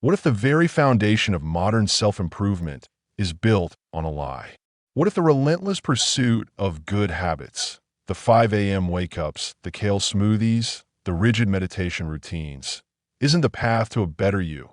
What if the very foundation of modern self-improvement is built on a lie? What if the relentless pursuit of good habits, the 5 a.m. wake-ups, the kale smoothies, the rigid meditation routines, isn't the path to a better you,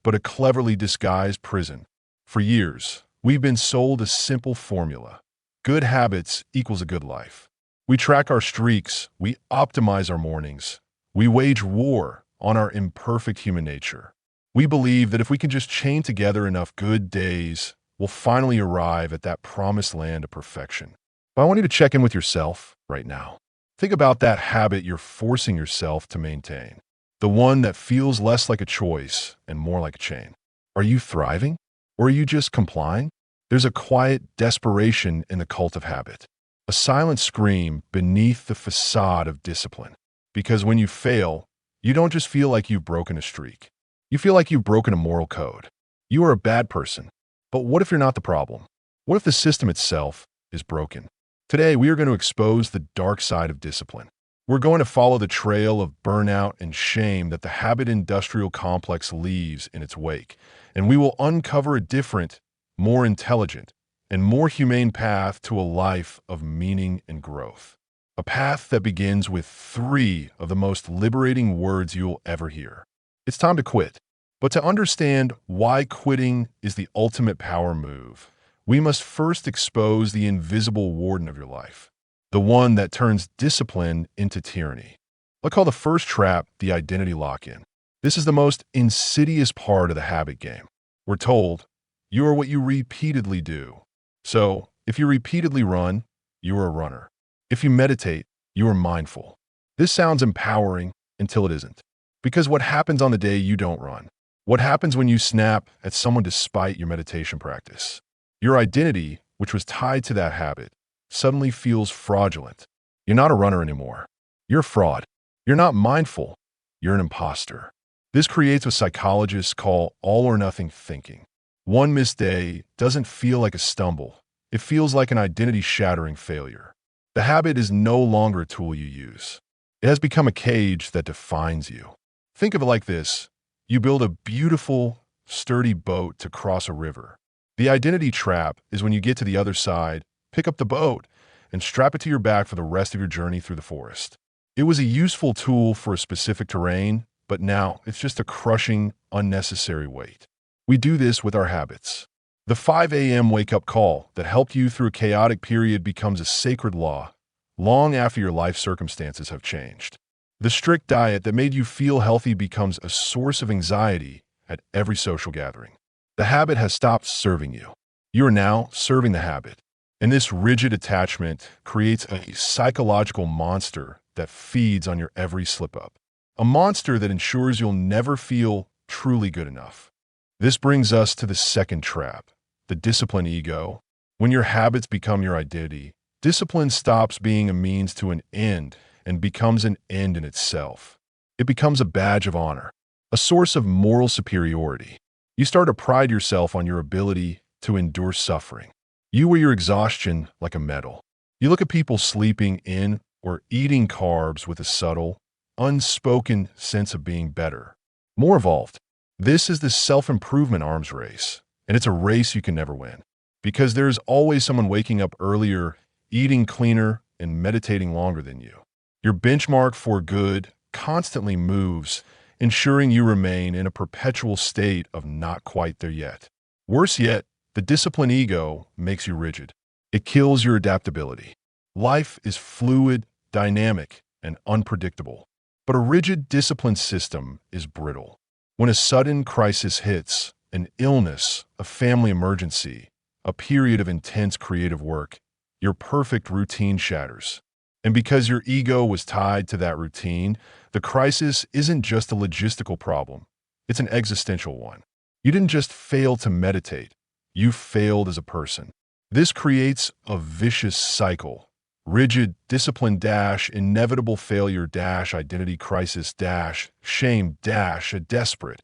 but a cleverly disguised prison? For years, we've been sold a simple formula. Good habits equals a good life. We track our streaks, we optimize our mornings, we wage war on our imperfect human nature. We believe that if we can just chain together enough good days, we'll finally arrive at that promised land of perfection. But I want you to check in with yourself right now. Think about that habit you're forcing yourself to maintain. The one that feels less like a choice and more like a chain. Are you thriving? Or are you just complying? There's a quiet desperation in the cult of habit. A silent scream beneath the facade of discipline. Because when you fail, you don't just feel like you've broken a streak. You feel like you've broken a moral code. You are a bad person. But what if you're not the problem? What if the system itself is broken? Today, we are going to expose the dark side of discipline. We're going to follow the trail of burnout and shame that the habit industrial complex leaves in its wake. And we will uncover a different, more intelligent, and more humane path to a life of meaning and growth. A path that begins with 3 of the most liberating words you'll ever hear. It's time to quit. But to understand why quitting is the ultimate power move, we must first expose the invisible warden of your life, the one that turns discipline into tyranny. I'll call the first trap the identity lock-in. This is the most insidious part of the habit game. We're told, you are what you repeatedly do. So, if you repeatedly run, you are a runner. If you meditate, you are mindful. This sounds empowering until it isn't. Because what happens on the day you don't run? What happens when you snap at someone despite your meditation practice? Your identity, which was tied to that habit, suddenly feels fraudulent. You're not a runner anymore. You're a fraud. You're not mindful. You're an imposter. This creates what psychologists call all-or-nothing thinking. One missed day doesn't feel like a stumble. It feels like an identity-shattering failure. The habit is no longer a tool you use. It has become a cage that defines you. Think of it like this. You build a beautiful, sturdy boat to cross a river. The identity trap is when you get to the other side, pick up the boat, and strap it to your back for the rest of your journey through the forest. It was a useful tool for a specific terrain, but now it's just a crushing, unnecessary weight. We do this with our habits. The 5 a.m. wake-up call that helped you through a chaotic period becomes a sacred law, long after your life circumstances have changed. The strict diet that made you feel healthy becomes a source of anxiety at every social gathering. The habit has stopped serving you. You are now serving the habit. And this rigid attachment creates a psychological monster that feeds on your every slip-up. A monster that ensures you'll never feel truly good enough. This brings us to the second trap, the discipline ego. When your habits become your identity, discipline stops being a means to an end and becomes an end in itself. It becomes a badge of honor, a source of moral superiority. You start to pride yourself on your ability to endure suffering. You wear your exhaustion like a medal. You look at people sleeping in or eating carbs with a subtle, unspoken sense of being better, more evolved. This is the self-improvement arms race, and it's a race you can never win. Because there's always someone waking up earlier, eating cleaner, and meditating longer than you. Your benchmark for good constantly moves, ensuring you remain in a perpetual state of not quite there yet. Worse yet, the discipline ego makes you rigid. It kills your adaptability. Life is fluid, dynamic, and unpredictable. But a rigid discipline system is brittle. When a sudden crisis hits, an illness, a family emergency, a period of intense creative work, your perfect routine shatters. And because your ego was tied to that routine, the crisis isn't just a logistical problem. It's an existential one. You didn't just fail to meditate. You failed as a person. This creates a vicious cycle. Rigid, discipline dash, inevitable failure dash, identity crisis dash, shame dash, a desperate,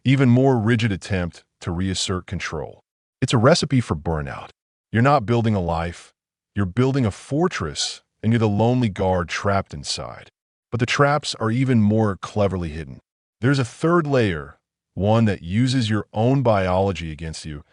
even more rigid attempt to reassert control. It's a recipe for burnout. You're not building a life. You're building a fortress, and you're the lonely guard trapped inside. But the traps are even more cleverly hidden. There's a third layer, one that uses your own biology against you,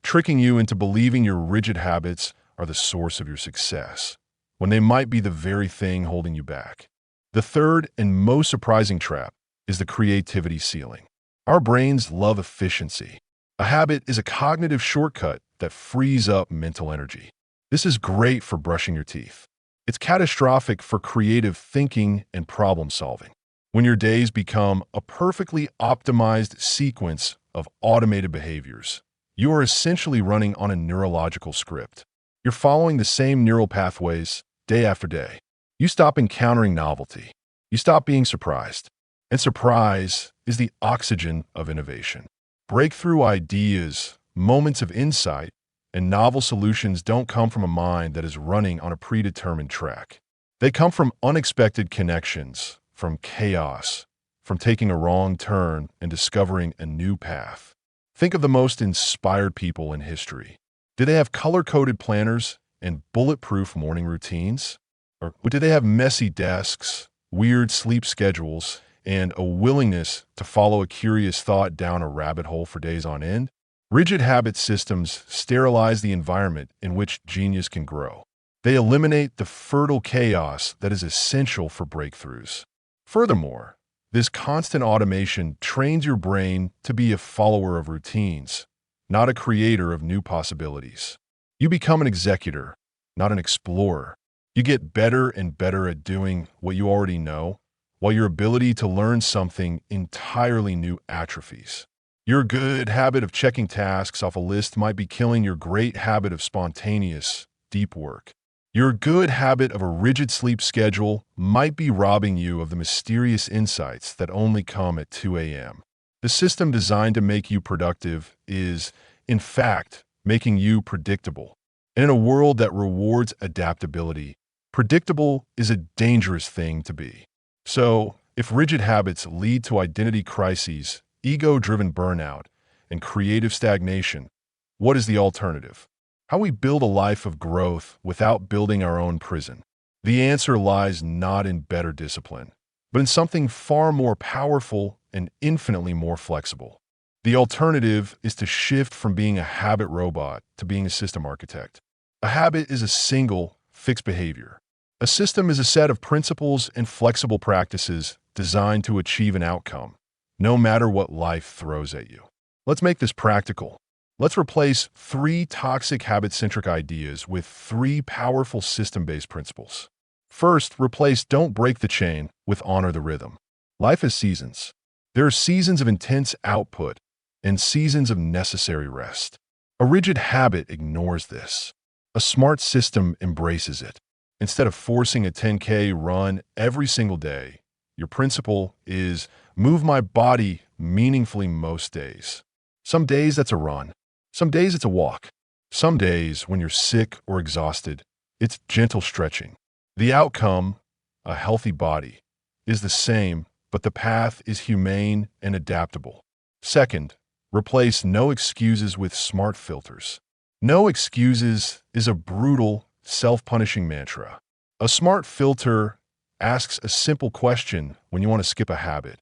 tricking you into believing your rigid habits are the source of your success, when they might be the very thing holding you back. The third and most surprising trap is the creativity ceiling. Our brains love efficiency. A habit is a cognitive shortcut that frees up mental energy. This is great for brushing your teeth. It's catastrophic for creative thinking and problem solving. When your days become a perfectly optimized sequence of automated behaviors, you are essentially running on a neurological script. You're following the same neural pathways day after day. You stop encountering novelty. You stop being surprised. And surprise is the oxygen of innovation. Breakthrough ideas, moments of insight, and novel solutions don't come from a mind that is running on a predetermined track. They come from unexpected connections, from chaos, from taking a wrong turn and discovering a new path. Think of the most inspired people in history. Did they have color-coded planners and bulletproof morning routines? Or did they have messy desks, weird sleep schedules, and a willingness to follow a curious thought down a rabbit hole for days on end? Rigid habit systems sterilize the environment in which genius can grow. They eliminate the fertile chaos that is essential for breakthroughs. Furthermore, this constant automation trains your brain to be a follower of routines, not a creator of new possibilities. You become an executor, not an explorer. You get better and better at doing what you already know, while your ability to learn something entirely new atrophies. Your good habit of checking tasks off a list might be killing your great habit of spontaneous, deep work. Your good habit of a rigid sleep schedule might be robbing you of the mysterious insights that only come at 2 a.m. The system designed to make you productive is, in fact, making you predictable. And in a world that rewards adaptability, predictable is a dangerous thing to be. So, if rigid habits lead to identity crises, ego-driven burnout, and creative stagnation, what is the alternative? How we build a life of growth without building our own prison? The answer lies not in better discipline, but in something far more powerful and infinitely more flexible. The alternative is to shift from being a habit robot to being a system architect. A habit is a single, fixed behavior. A system is a set of principles and flexible practices designed to achieve an outcome, no matter what life throws at you. Let's make this practical. Let's replace 3 toxic habit-centric ideas with 3 powerful system-based principles. First, replace "don't break the chain" with "honor the rhythm." Life has seasons. There are seasons of intense output and seasons of necessary rest. A rigid habit ignores this. A smart system embraces it. Instead of forcing a 10K run every single day, your principle is move my body meaningfully most days. Some days that's a run. Some days it's a walk. Some days, when you're sick or exhausted, it's gentle stretching. The outcome, a healthy body, is the same, but the path is humane and adaptable. Second, replace "no excuses" with smart filters. No excuses is a brutal, self-punishing mantra. A smart filter asks a simple question when you want to skip a habit.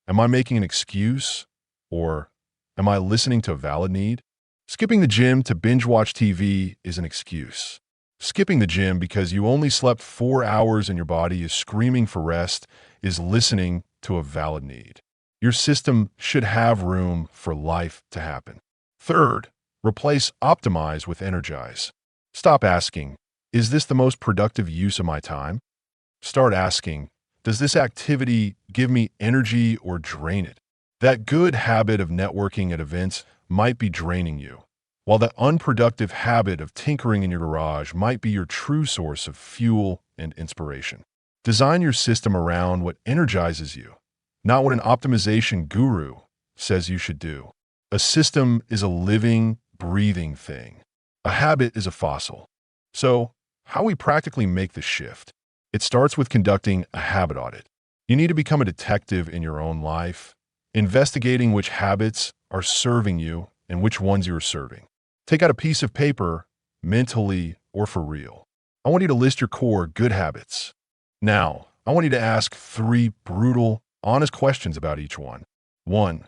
Am I making an excuse? Or am I listening to a valid need? Skipping the gym to binge-watch TV is an excuse. Skipping the gym because you only slept 4 hours and your body is screaming for rest is listening to a valid need. Your system should have room for life to happen. Third, replace "optimize" with "energize." Stop asking, "Is this the most productive use of my time?" Start asking, "Does this activity give me energy or drain it?" That good habit of networking at events might be draining you, while the unproductive habit of tinkering in your garage might be your true source of fuel and inspiration. Design your system around what energizes you, not what an optimization guru says you should do. A system is a living, breathing thing. A habit is a fossil. So, how we practically make the shift? It starts with conducting a habit audit. You need to become a detective in your own life, investigating which habits are serving you and which ones you are serving. Take out a piece of paper, mentally or for real. I want you to list your core good habits. Now, I want you to ask 3 brutal, honest questions about each one. 1.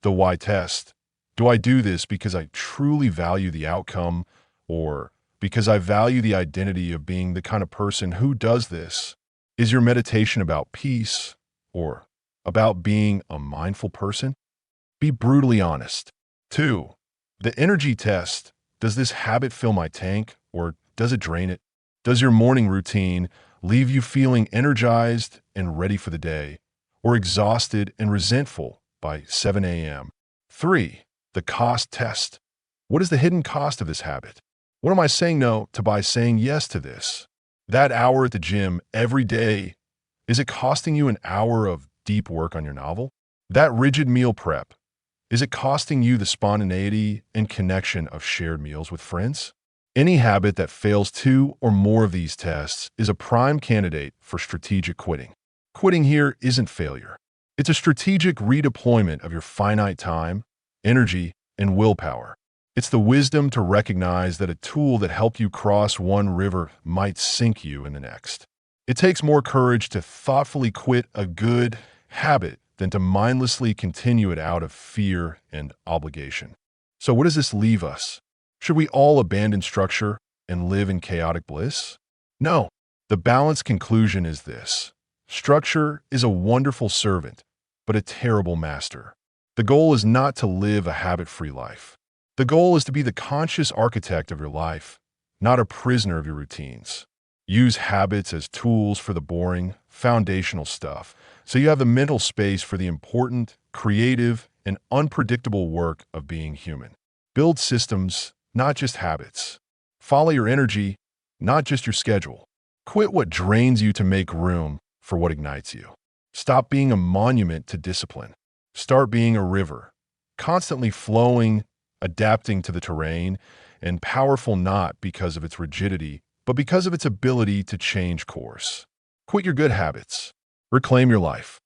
The why test. Do I do this because I truly value the outcome, or because I value the identity of being the kind of person who does this? Is your meditation about peace, or about being a mindful person? Be brutally honest. 2. The energy test. Does this habit fill my tank, or does it drain it? Does your morning routine leave you feeling energized and ready for the day, or exhausted and resentful by 7 a.m.? 3. The cost test. What is the hidden cost of this habit? What am I saying no to by saying yes to this? That hour at the gym every day, is it costing you an hour of deep work on your novel? That rigid meal prep, is it costing you the spontaneity and connection of shared meals with friends? Any habit that fails 2 or more of these tests is a prime candidate for strategic quitting. Quitting here isn't failure. It's a strategic redeployment of your finite time, energy, and willpower. It's the wisdom to recognize that a tool that helped you cross one river might sink you in the next. It takes more courage to thoughtfully quit a good habit than to mindlessly continue it out of fear and obligation. So what does this leave us? Should we all abandon structure and live in chaotic bliss? No. The balanced conclusion is this. Structure is a wonderful servant, but a terrible master. The goal is not to live a habit-free life. The goal is to be the conscious architect of your life, not a prisoner of your routines. Use habits as tools for the boring, foundational stuff, so you have the mental space for the important, creative, and unpredictable work of being human. Build systems, not just habits. Follow your energy, not just your schedule. Quit what drains you to make room for what ignites you. Stop being a monument to discipline. Start being a river, constantly flowing, adapting to the terrain, and powerful not because of its rigidity, but because of its ability to change course. Quit your good habits. Reclaim your life.